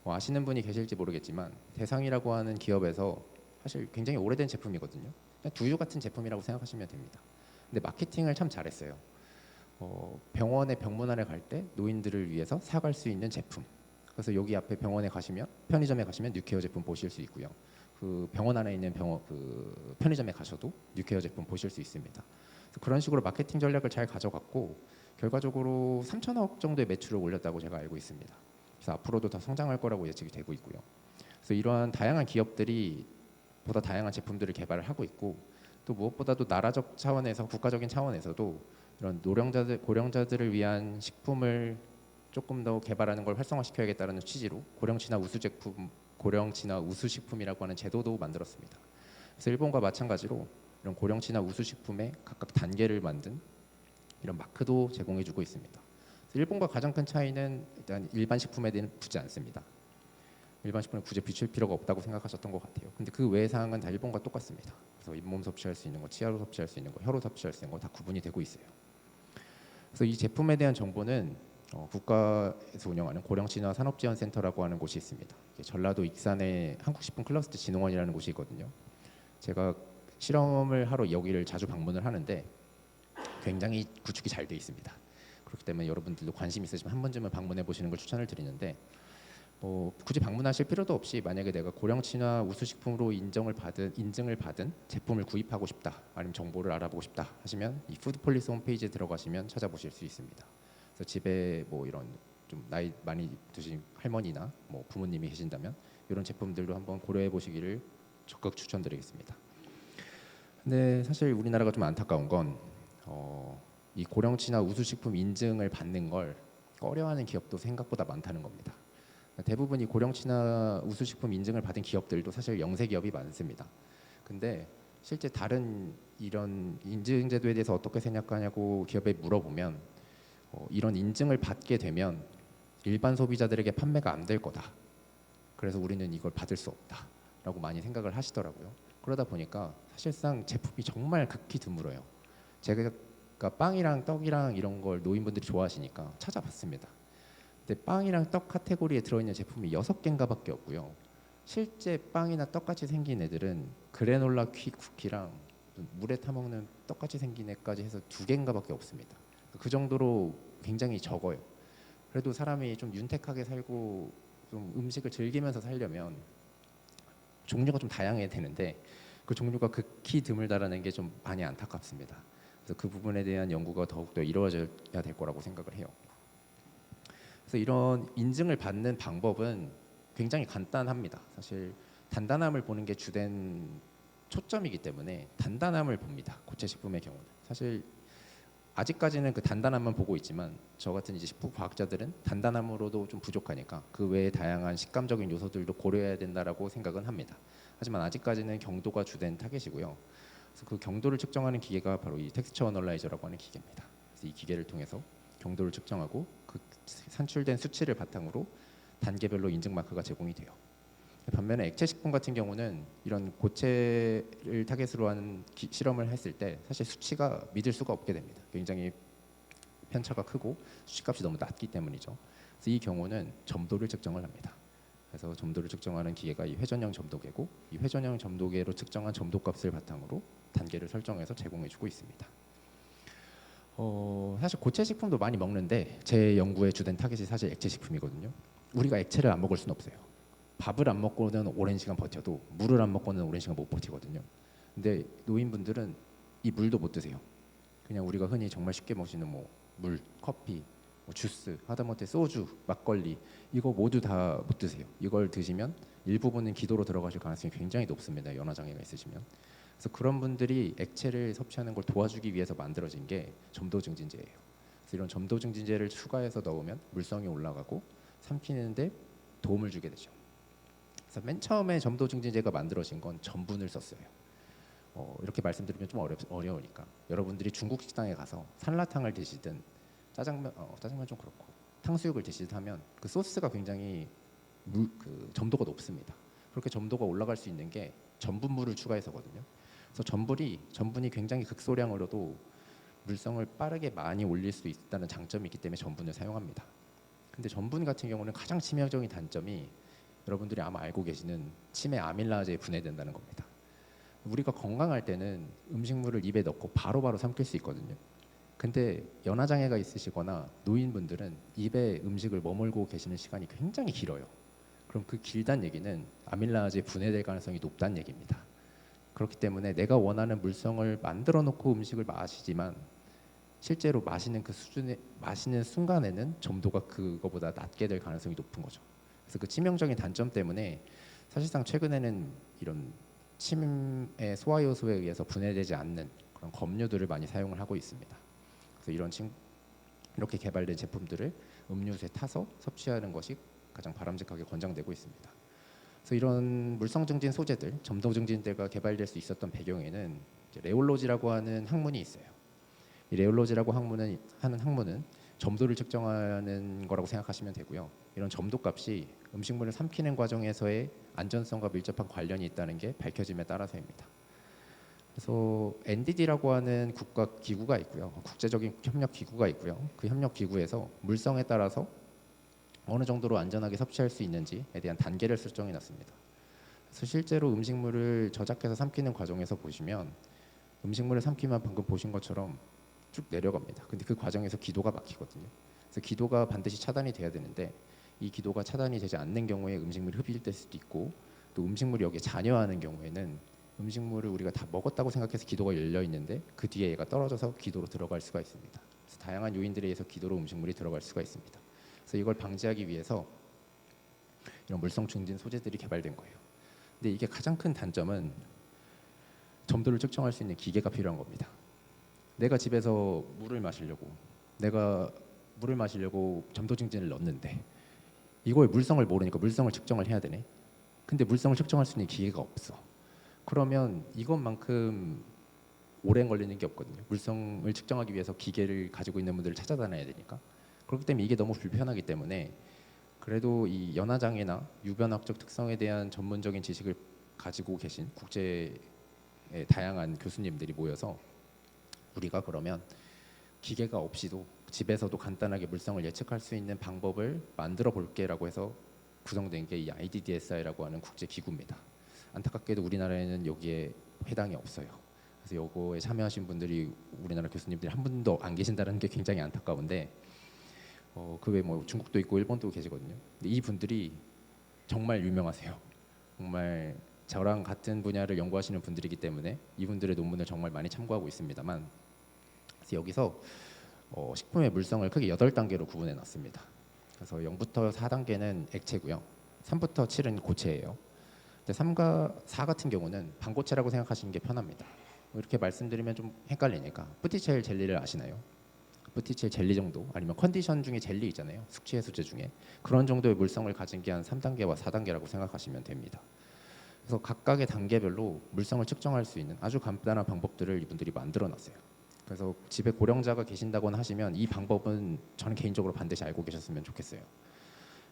뭐 아시는 분이 계실지 모르겠지만 대상이라고 하는 기업에서 사실 굉장히 오래된 제품이거든요. 그냥 두유 같은 제품이라고 생각하시면 됩니다. 근데 마케팅을 참 잘했어요. 병원에 병문안에 갈 때 노인들을 위해서 사갈 수 있는 제품. 그래서 여기 앞에 병원에 가시면 편의점에 가시면 뉴케어 제품 보실 수 있고요. 그 병원 안에 있는 그 편의점에 가셔도 뉴케어 제품 보실 수 있습니다. 그런 식으로 마케팅 전략을 잘 가져갔고 결과적으로 3천억 정도의 매출을 올렸다고 제가 알고 있습니다. 그래서 앞으로도 더 성장할 거라고 예측이 되고 있고요. 그래서 이러한 다양한 기업들이 보다 다양한 제품들을 개발을 하고 있고 또 무엇보다도 나라적 차원에서 국가적인 차원에서도 이런 고령자들을 위한 식품을 조금 더 개발하는 걸 활성화시켜야겠다는 취지로 고령친화 우수식품이라고 하는 제도도 만들었습니다. 그래서 일본과 마찬가지로 이런 고령친화 우수식품의 각각 단계를 만든 이런 마크도 제공해주고 있습니다. 일본과 가장 큰 차이는 일단 일반 식품에 대해 붙지 않습니다. 일반 식품을 굳이 비출 필요가 없다고 생각하셨던 것 같아요. 근데 그 외의 사항은 다 일본과 똑같습니다. 그래서 잇몸 섭취할 수 있는 거, 치아로 섭취할 수 있는 거, 혀로 섭취할 수 있는 거 다 구분이 되고 있어요. 그래서 이 제품에 대한 정보는 국가에서 운영하는 고령친화 산업지원센터라고 하는 곳이 있습니다. 전라도 익산에 한국식품 클러스터 진흥원이라는 곳이 있거든요. 제가 실험을 하러 여기를 자주 방문을 하는데 굉장히 구축이 잘 돼 있습니다. 그렇기 때문에 여러분들도 관심 있으시면 한 번쯤은 방문해 보시는 걸 추천을 드리는데 굳이 방문하실 필요도 없이 만약에 내가 고령친화 우수식품으로 인증을 받은 제품을 구입하고 싶다 아니면 정보를 알아보고 싶다 하시면 이 푸드폴리스 홈페이지에 들어가시면 찾아보실 수 있습니다. 그래서 집에 뭐 이런 좀 나이 많이 드신 할머니나 뭐 부모님이 계신다면 이런 제품들도 한번 고려해 보시기를 적극 추천드리겠습니다. 근데 사실 우리나라가 좀 안타까운 건 이 고령친화 우수식품 인증을 받는 걸 꺼려하는 기업도 생각보다 많다는 겁니다. 대부분 이 고령친화 우수식품 인증을 받은 기업들도 사실 영세 기업이 많습니다. 근데 실제 다른 이런 인증 제도에 대해서 어떻게 생각하냐고 기업에 물어보면 이런 인증을 받게 되면 일반 소비자들에게 판매가 안 될 거다. 그래서 우리는 이걸 받을 수 없다라고 많이 생각을 하시더라고요. 그러다 보니까 사실상 제품이 정말 극히 드물어요. 제가 빵이랑 떡이랑 이런 걸 노인분들이 좋아하시니까 찾아봤습니다. 근데 빵이랑 떡 카테고리에 들어있는 제품이 6개인가 밖에 없고요. 실제 빵이나 떡같이 생긴 애들은 그래놀라 쿠키랑 물에 타먹는 떡같이 생긴 애까지 해서 2개인가밖에 없습니다. 그 정도로 굉장히 적어요. 그래도 사람이 좀 윤택하게 살고 좀 음식을 즐기면서 살려면 종류가 좀 다양해야 되는데 그 종류가 극히 드물다라는 게 좀 많이 안타깝습니다. 그래서 그 부분에 대한 연구가 더욱더 이루어져야 될 거라고 생각을 해요. 그래서 이런 인증을 받는 방법은 굉장히 간단합니다. 사실 단단함을 보는 게 주된 초점이기 때문에 단단함을 봅니다. 고체식품의 경우는 사실 아직까지는 그 단단함만 보고 있지만 저 같은 이제 식품 과학자들은 단단함으로도 좀 부족하니까 그 외에 다양한 식감적인 요소들도 고려해야 된다라고 생각은 합니다. 하지만 아직까지는 경도가 주된 타겟이고요. 그래서 그 경도를 측정하는 기계가 바로 이 텍스처 어널라이저라고 하는 기계입니다. 그래서 이 기계를 통해서 경도를 측정하고 그 산출된 수치를 바탕으로 단계별로 인증 마크가 제공이 돼요. 반면에 액체 식품 같은 경우는 이런 고체를 타겟으로 하는 실험을 했을 때 사실 수치가 믿을 수가 없게 됩니다. 굉장히 편차가 크고 수치값이 너무 낮기 때문이죠. 그래서 이 경우는 점도를 측정을 합니다. 그래서 점도를 측정하는 기계가 이 회전형 점도계고 이 회전형 점도계로 측정한 점도값을 바탕으로 단계를 설정해서 제공해주고 있습니다. 사실 고체 식품도 많이 먹는데 제 연구의 주된 타겟이 사실 액체 식품이거든요. 우리가 액체를 안 먹을 수는 없어요. 밥을 안 먹고는 오랜 시간 버텨도 물을 안 먹고는 오랜 시간 못 버티거든요. 근데 노인분들은 이 물도 못 드세요. 그냥 우리가 흔히 정말 쉽게 마시는 뭐 물, 커피, 뭐 주스, 하다못해 소주, 막걸리 이거 모두 다 못 드세요. 이걸 드시면 일부분은 기도로 들어가실 가능성이 굉장히 높습니다. 연화 장애가 있으시면. 그래서 그런 분들이 액체를 섭취하는 걸 도와주기 위해서 만들어진 게 점도 증진제예요. 그래서 이런 점도 증진제를 추가해서 넣으면 물성이 올라가고 삼키는데 도움을 주게 되죠. 그래서 맨 처음에 점도 증진제가 만들어진 건 전분을 썼어요. 이렇게 말씀드리면 좀 어려우니까 여러분들이 중국 식당에 가서 산라탕을 드시든 짜장면 좀 그렇고 탕수육을 드시든 하면 그 소스가 굉장히 그 점도가 높습니다. 그렇게 점도가 올라갈 수 있는 게 전분물을 추가해서거든요. 그래서 전분이 굉장히 극소량으로도 물성을 빠르게 많이 올릴 수 있다는 장점이 있기 때문에 전분을 사용합니다. 근데 전분 같은 경우는 가장 치명적인 단점이 여러분들이 아마 알고 계시는 치매 아밀라제에 분해된다는 겁니다. 우리가 건강할 때는 음식물을 입에 넣고 바로바로 삼킬 수 있거든요. 근데 연화 장애가 있으시거나 노인분들은 입에 음식을 머물고 계시는 시간이 굉장히 길어요. 그럼 그 길다는 얘기는 아밀라제에 분해될 가능성이 높다는 얘기입니다. 그렇기 때문에 내가 원하는 물성을 만들어 놓고 음식을 마시지만 실제로 마시는 순간에는 점도가 그거보다 낮게 될 가능성이 높은 거죠. 그래서 그 치명적인 단점 때문에 사실상 최근에는 이런 침의 소화 요소에 의해서 분해되지 않는 그런 검류들을 많이 사용을 하고 있습니다. 그래서 이렇게 개발된 제품들을 음료수에 타서 섭취하는 것이 가장 바람직하게 권장되고 있습니다. 그래서 이런 물성 증진 소재들, 점도 증진제가 개발될 수 있었던 배경에는 레올로지라고 하는 학문이 있어요. 이 레올로지라고 하는 학문은 점도를 측정하는 거라고 생각하시면 되고요. 이런 점도 값이 음식물을 삼키는 과정에서의 안전성과 밀접한 관련이 있다는 게 밝혀짐에 따라서입니다. 그래서 NDD라고 하는 국가 기구가 있고요. 국제적인 협력 기구가 있고요. 그 협력 기구에서 물성에 따라서 어느 정도로 안전하게 섭취할 수 있는지에 대한 단계를 설정해 놨습니다. 그래서 실제로 음식물을 저작해서 삼키는 과정에서 보시면 음식물을 삼키면 방금 보신 것처럼 쭉 내려갑니다. 근데 그 과정에서 기도가 막히거든요. 그래서 기도가 반드시 차단이 돼야 되는데 이 기도가 차단이 되지 않는 경우에 음식물이 흡입될 수도 있고 또 음식물이 여기에 잔여하는 경우에는 음식물을 우리가 다 먹었다고 생각해서 기도가 열려 있는데 그 뒤에 얘가 떨어져서 기도로 들어갈 수가 있습니다. 그래서 다양한 요인들에 의해서 기도로 음식물이 들어갈 수가 있습니다. 그래서 이걸 방지하기 위해서 이런 물성 증진 소재들이 개발된 거예요. 근데 이게 가장 큰 단점은 점도를 측정할 수 있는 기계가 필요한 겁니다. 내가 집에서 내가 물을 마시려고 점도 증진을 넣었는데 이거의 물성을 모르니까 물성을 측정을 해야 되네. 근데 물성을 측정할 수 있는 기계가 없어. 그러면 이것만큼 오래 걸리는 게 없거든요. 물성을 측정하기 위해서 기계를 가지고 있는 분들을 찾아다녀야 되니까. 그렇기 때문에 이게 너무 불편하기 때문에 그래도 이 연화 장애나 유변학적 특성에 대한 전문적인 지식을 가지고 계신 국제의 다양한 교수님들이 모여서 우리가 그러면 기계가 없이도 집에서도 간단하게 물성을 예측할 수 있는 방법을 만들어 볼게라고 해서 구성된 게 이 IDDSI라고 하는 국제 기구입니다. 안타깝게도 우리나라에는 여기에 해당이 없어요. 그래서 요거에 참여하신 분들이 우리나라 교수님들이 한 분도 안 계신다는 게 굉장히 안타까운데 그 외에 뭐 중국도 있고 일본도 계시거든요. 근데 이 분들이 정말 유명하세요. 정말 저랑 같은 분야를 연구하시는 분들이기 때문에 이분들의 논문을 정말 많이 참고하고 있습니다만, 그래서 여기서 식품의 물성을 크게 8단계로 구분해 놨습니다. 그래서 0부터 4단계는 액체고요. 3부터 7은 고체예요. 근데 3과 4 같은 경우는 반고체라고 생각하시는 게 편합니다. 이렇게 말씀드리면 좀 헷갈리니까 뿌티첼 젤리를 아시나요? 뿌티첼 젤리 정도 아니면 컨디션 중에 젤리 있잖아요. 숙취 해소제 중에 그런 정도의 물성을 가진 게 한 3단계와 4단계라고 생각하시면 됩니다. 그래서 각각의 단계별로 물성을 측정할 수 있는 아주 간단한 방법들을 이분들이 만들어 놨어요. 그래서 집에 고령자가 계신다거나 하시면 이 방법은 저는 개인적으로 반드시 알고 계셨으면 좋겠어요.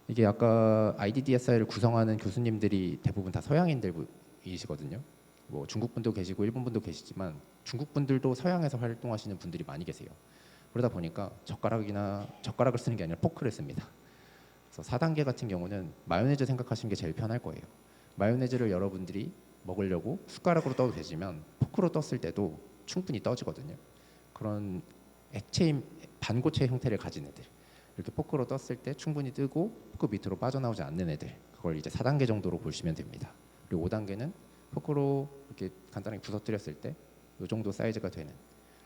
이게 아까 IDDSI를 구성하는 교수님들이 대부분 다 서양인들이시거든요. 뭐 중국 분도 계시고 일본 분도 계시지만 중국 분들도 서양에서 활동하시는 분들이 많이 계세요. 그러다 보니까 젓가락을 쓰는 게 아니라 포크를 씁니다. 그래서 4단계 같은 경우는 마요네즈 생각하시는 게 제일 편할 거예요. 마요네즈를 여러분들이 먹으려고 숟가락으로 떠도 되지만 포크로 떴을 때도 충분히 떠지거든요. 그런 액체 반고체 형태를 가진 애들, 이렇게 포크로 떴을 때 충분히 뜨고 포크 밑으로 빠져나오지 않는 애들, 그걸 이제 4단계 정도로 보시면 됩니다. 그리고 5단계는 포크로 이렇게 간단하게 부서뜨렸을 때 이 정도 사이즈가 되는,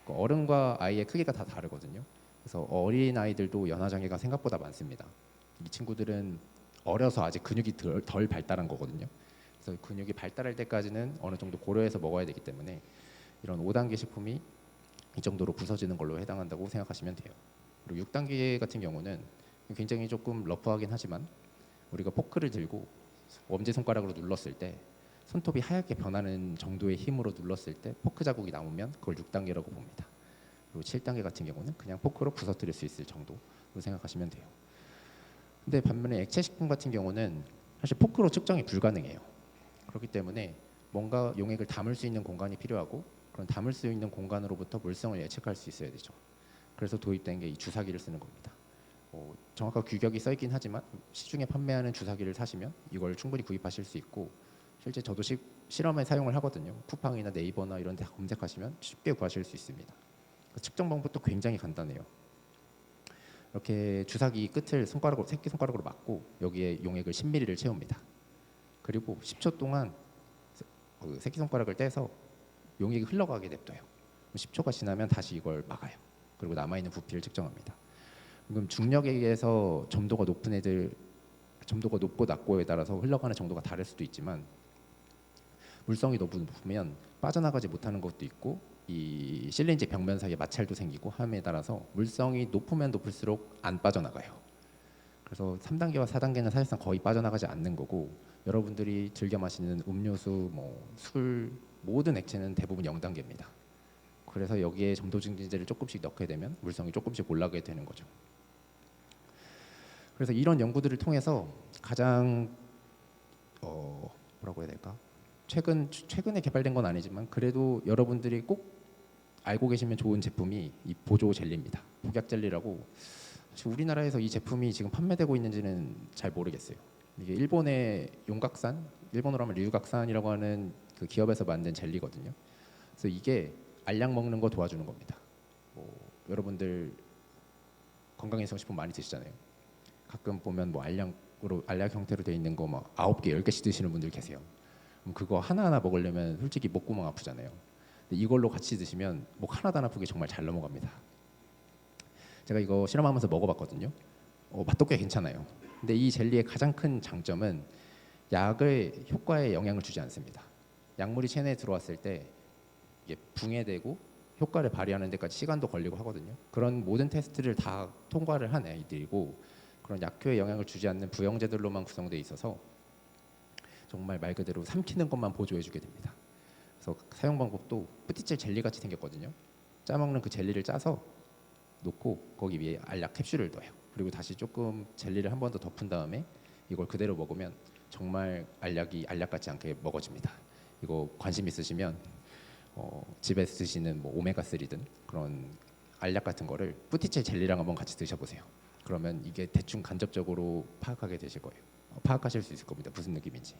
어른과 아이의 크기가 다 다르거든요. 그래서 어린 아이들도 연화 장애가 생각보다 많습니다. 이 친구들은 어려서 아직 근육이 덜 발달한 거거든요. 그래서 근육이 발달할 때까지는 어느 정도 고려해서 먹어야 되기 때문에 이런 5단계 식품이 이 정도로 부서지는 걸로 해당한다고 생각하시면 돼요. 그리고 6단계 같은 경우는 굉장히 조금 러프하긴 하지만 우리가 포크를 들고 엄지손가락으로 눌렀을 때 손톱이 하얗게 변하는 정도의 힘으로 눌렀을 때 포크 자국이 남으면 그걸 6단계라고 봅니다. 그리고 7단계 같은 경우는 그냥 포크로 부서뜨릴 수 있을 정도로 생각하시면 돼요. 근데 반면에 액체 식품 같은 경우는 사실 포크로 측정이 불가능해요. 그렇기 때문에 뭔가 용액을 담을 수 있는 공간이 필요하고 그런 담을 수 있는 공간으로부터 물성을 예측할 수 있어야 되죠. 그래서 도입된 게 이 주사기를 쓰는 겁니다. 정확한 규격이 써 있긴 하지만 시중에 판매하는 주사기를 사시면 이걸 충분히 구입하실 수 있고, 실제 저도 실험에 사용을 하거든요. 쿠팡이나 네이버나 이런 데 검색하시면 쉽게 구하실 수 있습니다. 측정 방법도 굉장히 간단해요. 이렇게 주사기 끝을 새끼손가락으로 막고 여기에 용액을 10ml를 채웁니다. 그리고 10초 동안 새끼손가락을 떼서 용액이 흘러가게 냅둬요. 10초가 지나면 다시 이걸 막아요. 그리고 남아있는 부피를 측정합니다. 그럼 중력에 의해서 점도가 높고 낮고에 따라서 흘러가는 정도가 다를 수도 있지만 물성이 너무 높으면 빠져나가지 못하는 것도 있고 이 실린지 벽면 사이에 마찰도 생기고 함에 따라서 물성이 높으면 높을수록 안 빠져나가요. 그래서 3단계와 4단계는 사실상 거의 빠져나가지 않는 거고, 여러분들이 즐겨 마시는 음료수, 술, 모든 액체는 대부분 0단계입니다. 그래서 여기에 점도 증진제를 조금씩 넣게 되면 물성이 조금씩 올라가게 되는 거죠. 그래서 이런 연구들을 통해서 가장 뭐라고 해야 될까? 최근에 개발된 건 아니지만 그래도 여러분들이 꼭 알고 계시면 좋은 제품이 이 보조 젤리입니다. 복약 젤리라고. 사실 우리나라에서 이 제품이 지금 판매되고 있는지는 잘 모르겠어요. 이게 일본의 용각산, 일본어로 하면 류각산이라고 하는 그 기업에서 만든 젤리거든요. 그래서 이게 알약 먹는 거 도와주는 겁니다. 여러분들 건강해지고 많이 드시잖아요. 가끔 보면 알약 형태로 돼 있는 거 9개, 10개씩 드시는 분들 계세요. 그럼 그거 하나하나 먹으려면 솔직히 목구멍 아프잖아요. 근데 이걸로 같이 드시면 목 하나도 안 아프게 정말 잘 넘어갑니다. 제가 이거 실험하면서 먹어봤거든요. 맛도 꽤 괜찮아요. 근데 이 젤리의 가장 큰 장점은 약의 효과에 영향을 주지 않습니다. 약물이 체내에 들어왔을 때 이게 붕해되고 효과를 발휘하는 데까지 시간도 걸리고 하거든요. 그런 모든 테스트를 다 통과를 한 아이들이고 그런 약효에 영향을 주지 않는 부영제들로만 구성되어 있어서 정말 말 그대로 삼키는 것만 보조해주게 됩니다. 그래서 사용 방법도 뿌티첼 젤리 같이 생겼거든요. 짜먹는 그 젤리를 짜서 놓고 거기 위에 알약 캡슐을 넣어요. 그리고 다시 조금 젤리를 한 번 더 덮은 다음에 이걸 그대로 먹으면 정말 알약이 알약 같지 않게 먹어집니다. 이거 관심 있으시면 집에 쓰시는 오메가3든 그런 알약 같은 거를 뿌티첼 젤리랑 한번 같이 드셔보세요. 그러면 이게 대충 간접적으로 파악하게 되실 거예요. 파악하실 수 있을 겁니다. 무슨 느낌인지.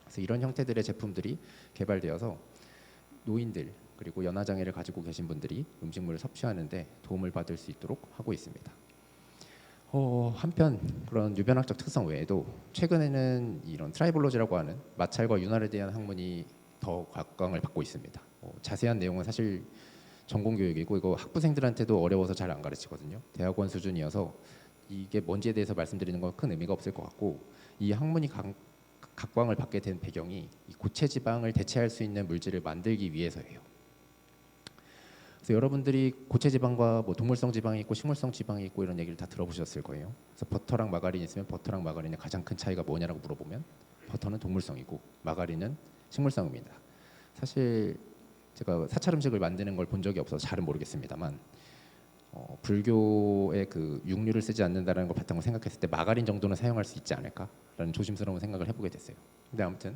그래서 이런 형태들의 제품들이 개발되어서 노인들 그리고 연화장애를 가지고 계신 분들이 음식물을 섭취하는데 도움을 받을 수 있도록 하고 있습니다. 한편 그런 유변학적 특성 외에도 최근에는 이런 트라이볼로지라고 하는 마찰과 윤활에 대한 학문이 더 각광을 받고 있습니다. 자세한 내용은 사실 전공 교육이고 이거 학부생들한테도 어려워서 잘 안 가르치거든요. 대학원 수준이어서 이게 뭔지에 대해서 말씀드리는 건 큰 의미가 없을 것 같고, 이 학문이 각광을 받게 된 배경이 이 고체 지방을 대체할 수 있는 물질을 만들기 위해서예요. 그래서 여러분들이 고체 지방과 뭐 동물성 지방이 있고 식물성 지방이 있고 이런 얘기를 다 들어보셨을 거예요. 그래서 버터랑 마가린 있으면 버터랑 마가린의 가장 큰 차이가 뭐냐라고 물어보면 버터는 동물성이고 마가린은 식물성입니다. 사실 제가 사찰 음식을 만드는 걸 본 적이 없어서 잘은 모르겠습니다만 불교의 그 육류를 쓰지 않는다는 걸 바탕으로 생각했을 때 마가린 정도는 사용할 수 있지 않을까라는 조심스러운 생각을 해보게 됐어요. 근데 아무튼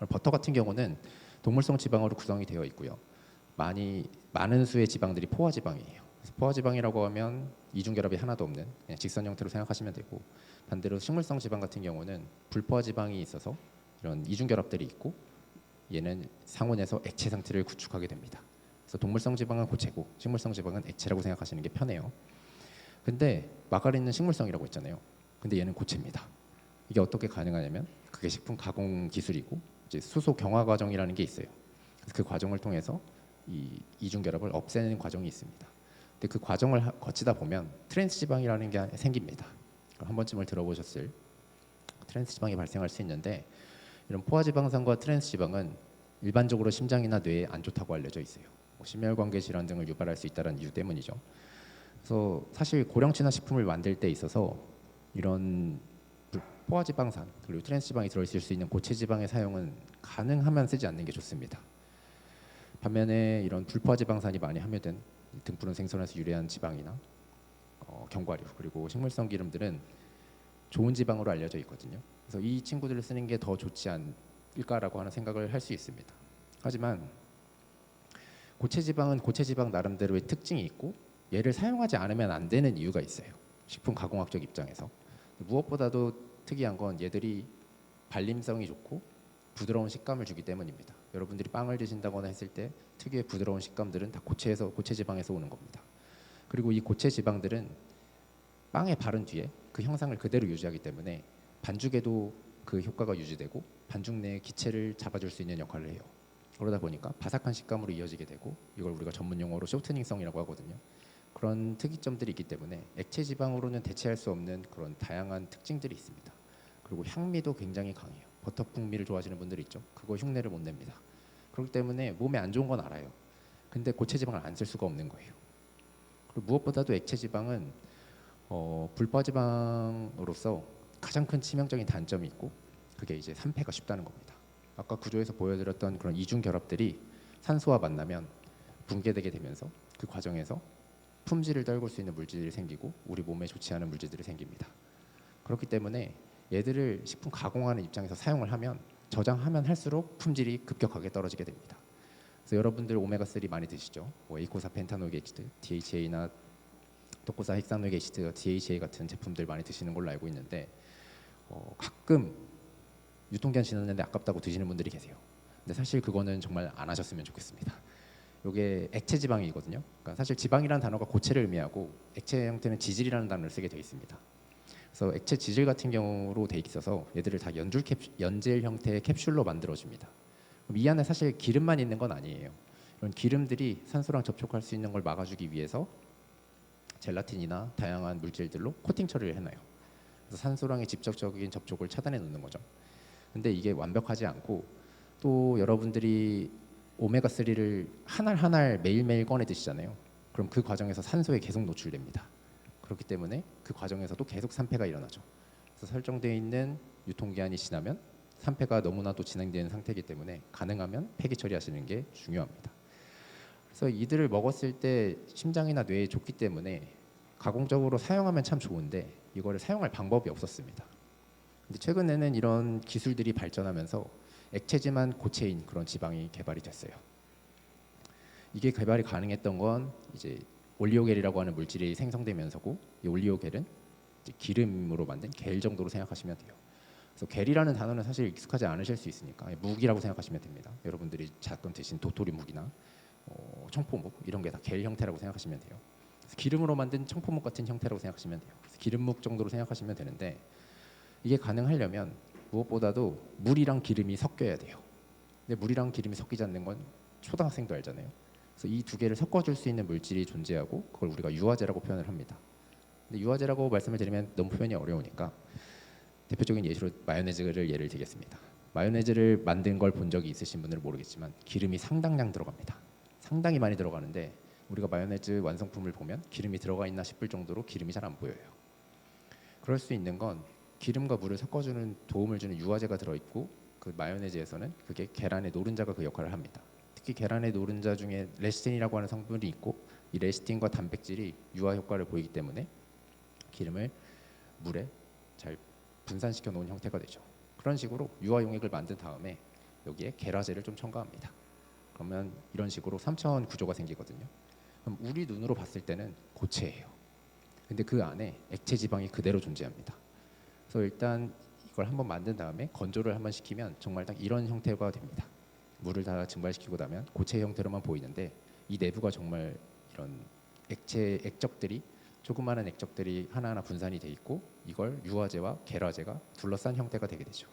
버터 같은 경우는 동물성 지방으로 구성이 되어 있고요. 많은 수의 지방들이 포화 지방이에요. 포화 지방이라고 하면 이중 결합이 하나도 없는 그냥 직선 형태로 생각하시면 되고, 반대로 식물성 지방 같은 경우는 불포화 지방이 있어서 이런 이중 결합들이 있고 얘는 상온에서 액체 상태를 구축하게 됩니다. 그래서 동물성 지방은 고체고 식물성 지방은 액체라고 생각하시는 게 편해요. 근데 마가린은 식물성이라고 했잖아요. 근데 얘는 고체입니다. 이게 어떻게 가능하냐면 그게 식품 가공 기술이고 이제 수소 경화 과정이라는 게 있어요. 그래서 그 과정을 통해서 이 이중 결합을 없애는 과정이 있습니다. 근데 그 과정을 거치다 보면 트랜스 지방이라는 게 생깁니다. 한 번쯤을 들어보셨을 트랜스 지방이 발생할 수 있는데, 이런 포화 지방산과 트랜스 지방은 일반적으로 심장이나 뇌에 안 좋다고 알려져 있어요. 심혈관계 질환 등을 유발할 수 있다는 이유 때문이죠. 그래서 사실 고령친화 식품을 만들 때 있어서 이런 포화 지방산 그리고 트랜스 지방이 들어있을 수 있는 고체 지방의 사용은 가능하면 쓰지 않는 게 좋습니다. 반면에 이런 불포화 지방산이 많이 함유된 등푸른 생선에서 유래한 지방이나 견과류 그리고 식물성 기름들은 좋은 지방으로 알려져 있거든요. 그래서 이 친구들을 쓰는 게 더 좋지 않을까라고 하는 생각을 할 수 있습니다. 하지만 고체 지방은 고체 지방 나름대로의 특징이 있고 얘를 사용하지 않으면 안 되는 이유가 있어요. 식품 가공학적 입장에서. 무엇보다도 특이한 건 얘들이 발림성이 좋고 부드러운 식감을 주기 때문입니다. 여러분들이 빵을 드신다거나 했을 때 특유의 부드러운 식감들은 다 고체 지방에서 오는 겁니다. 그리고 이 고체 지방들은 빵에 바른 뒤에 그 형상을 그대로 유지하기 때문에 반죽에도 그 효과가 유지되고 반죽 내의 기체를 잡아줄 수 있는 역할을 해요. 그러다 보니까 바삭한 식감으로 이어지게 되고, 이걸 우리가 전문 용어로 쇼트닝성이라고 하거든요. 그런 특이점들이 있기 때문에 액체 지방으로는 대체할 수 없는 그런 다양한 특징들이 있습니다. 그리고 향미도 굉장히 강해요. 버터 풍미를 좋아하시는 분들 있죠. 그거 흉내를 못 냅니다. 그렇기 때문에 몸에 안 좋은 건 알아요. 근데 고체 지방을 안 쓸 수가 없는 거예요. 그리고 무엇보다도 액체 지방은 불포화 지방으로서 가장 큰 치명적인 단점이 있고, 그게 이제 산패가 쉽다는 겁니다. 아까 구조에서 보여드렸던 그런 이중 결합들이 산소와 만나면 붕괴되게 되면서 그 과정에서 품질을 떨굴 수 있는 물질이 생기고 우리 몸에 좋지 않은 물질들이 생깁니다. 그렇기 때문에 얘들을 식품 가공하는 입장에서 사용을 하면 저장하면 할수록 품질이 급격하게 떨어지게 됩니다. 그래서 여러분들 오메가3 많이 드시죠? 뭐 에이코사 펜타노이크 에시드, DHA나 도코사 헥사노이크 에시드, DHA 같은 제품들 많이 드시는 걸로 알고 있는데 가끔 유통기한 지났는데 아깝다고 드시는 분들이 계세요. 근데 사실 그거는 정말 안 하셨으면 좋겠습니다. 이게 액체 지방이거든요. 그러니까 사실 지방이라는 단어가 고체를 의미하고 액체 형태는 지질이라는 단어를 쓰게 되어 있습니다. 그래서 액체 지질 같은 경우로 돼 있어서 얘들을 다 연젤 형태의 캡슐로 만들어줍니다. 그럼 이 안에 사실 기름만 있는 건 아니에요. 이런 기름들이 산소랑 접촉할 수 있는 걸 막아주기 위해서 젤라틴이나 다양한 물질들로 코팅 처리를 해놔요. 그래서 산소랑의 직접적인 접촉을 차단해 놓는 거죠. 근데 이게 완벽하지 않고, 또 여러분들이 오메가3를 한 알 한 알 매일매일 꺼내 드시잖아요. 그럼 그 과정에서 산소에 계속 노출됩니다. 그렇기 때문에 그 과정에서도 계속 산패가 일어나죠. 그래서 설정되어 있는 유통기한이 지나면 산패가 너무나도 진행되는 상태이기 때문에 가능하면 폐기 처리하시는 게 중요합니다. 그래서 이들을 먹었을 때 심장이나 뇌에 좋기 때문에 가공적으로 사용하면 참 좋은데 이거를 사용할 방법이 없었습니다. 근데 최근에는 이런 기술들이 발전하면서 액체지만 고체인 그런 지방이 개발이 됐어요. 이게 개발이 가능했던 건 이제 올리오겔이라고 하는 물질이 생성되면서고, 이 올리오겔은 이제 기름으로 만든 겔 정도로 생각하시면 돼요. 그래서 겔이라는 단어는 사실 익숙하지 않으실 수 있으니까 묵이라고 생각하시면 됩니다. 여러분들이 가끔 드신 도토리 묵이나 청포묵 이런 게 다 겔 형태라고 생각하시면 돼요. 그래서 기름으로 만든 청포묵 같은 형태라고 생각하시면 돼요. 그래서 기름묵 정도로 생각하시면 되는데 이게 가능하려면 무엇보다도 물이랑 기름이 섞여야 돼요. 근데 물이랑 기름이 섞이지 않는 건 초등학생도 알잖아요. 그래서 이 두 개를 섞어줄 수 있는 물질이 존재하고 그걸 우리가 유화제라고 표현을 합니다. 근데 유화제라고 말씀을 드리면 너무 표현이 어려우니까 대표적인 예시로 마요네즈를 예를 들겠습니다. 마요네즈를 만든 걸 본 적이 있으신 분들은 모르겠지만 기름이 상당량 들어갑니다. 상당히 많이 들어가는데 우리가 마요네즈 완성품을 보면 기름이 들어가 있나 싶을 정도로 기름이 잘 안 보여요. 그럴 수 있는 건 기름과 물을 섞어주는 도움을 주는 유화제가 들어있고 그 마요네즈에서는 그게 계란의 노른자가 그 역할을 합니다. 특히 계란의 노른자 중에 레시틴이라고 하는 성분이 있고 이 레시틴과 단백질이 유화 효과를 보이기 때문에 기름을 물에 잘 분산시켜 놓은 형태가 되죠. 그런 식으로 유화 용액을 만든 다음에 여기에 계라제를 좀 첨가합니다. 그러면 이런 식으로 3차원 구조가 생기거든요. 그럼 우리 눈으로 봤을 때는 고체예요. 근데 그 안에 액체 지방이 그대로 존재합니다. 그래서 일단 이걸 한번 만든 다음에 건조를 한번 시키면 정말 딱 이런 형태가 됩니다. 물을 다 증발시키고 나면 고체 형태로만 보이는데 이 내부가 정말 이런 액적들이 조그마한 액적들이 하나하나 분산이 돼 있고 이걸 유화제와 계라제가 둘러싼 형태가 되게 되죠.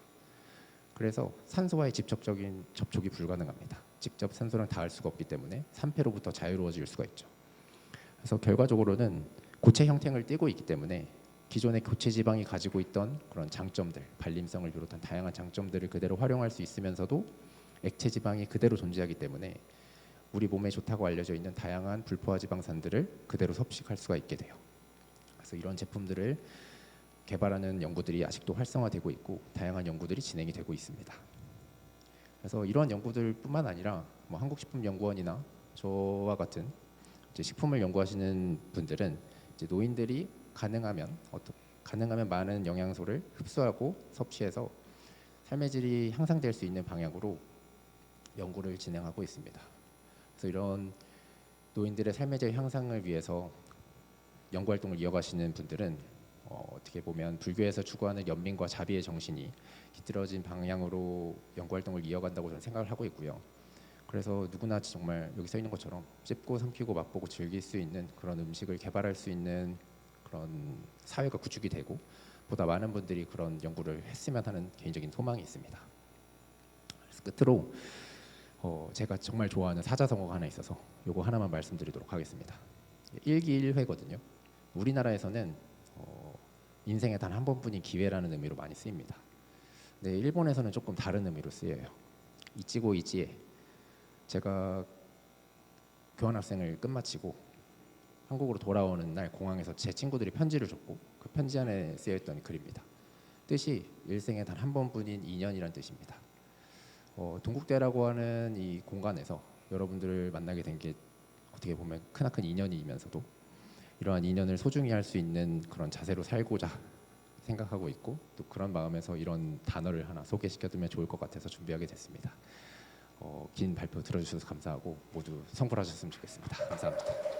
그래서 산소와의 직접적인 접촉이 불가능합니다. 직접 산소랑 닿을 수가 없기 때문에 산패로부터 자유로워질 수가 있죠. 그래서 결과적으로는 고체 형태를 띠고 있기 때문에 기존의 고체 지방이 가지고 있던 그런 장점들, 발림성을 비롯한 다양한 장점들을 그대로 활용할 수 있으면서도 액체 지방이 그대로 존재하기 때문에 우리 몸에 좋다고 알려져 있는 다양한 불포화 지방산들을 그대로 섭식할 수가 있게 돼요. 그래서 이런 제품들을 개발하는 연구들이 아직도 활성화되고 있고 다양한 연구들이 진행이 되고 있습니다. 그래서 이러한 연구들뿐만 아니라 뭐 한국식품연구원이나 저와 같은 이제 식품을 연구하시는 분들은 이제 노인들이 가능하면 많은 영양소를 흡수하고 섭취해서 삶의 질이 향상될 수 있는 방향으로 연구를 진행하고 있습니다. 그래서 이런 노인들의 삶의 질 향상을 위해서 연구 활동을 이어가시는 분들은 어떻게 보면 불교에서 추구하는 연민과 자비의 정신이 깃들어진 방향으로 연구 활동을 이어간다고 저는 생각을 하고 있고요. 그래서 누구나 정말 여기 써 있는 것처럼 씹고 삼키고 맛보고 즐길 수 있는 그런 음식을 개발할 수 있는 그런 사회가 구축이 되고 보다 많은 분들이 그런 연구를 했으면 하는 개인적인 소망이 있습니다. 그래서 끝으로 제가 정말 좋아하는 사자성어가 하나 있어서 요거 하나만 말씀드리도록 하겠습니다. 일기일회거든요. 우리나라에서는 인생에 단 한 번뿐인 기회라는 의미로 많이 쓰입니다. 근데 일본에서는 조금 다른 의미로 쓰여요. 이치고 이지에 제가 교환학생을 끝마치고 한국으로 돌아오는 날 공항에서 제 친구들이 편지를 줬고 그 편지 안에 쓰여있던 글입니다. 뜻이 일생에 단 한 번뿐인 인연이란 뜻입니다. 동국대라고 하는 이 공간에서 여러분들을 만나게 된 게 어떻게 보면 크나큰 인연이면서도 이러한 인연을 소중히 할 수 있는 그런 자세로 살고자 생각하고 있고 또 그런 마음에서 이런 단어를 하나 소개시켜두면 좋을 것 같아서 준비하게 됐습니다. 긴 발표 들어주셔서 감사하고 모두 성불하셨으면 좋겠습니다. 감사합니다.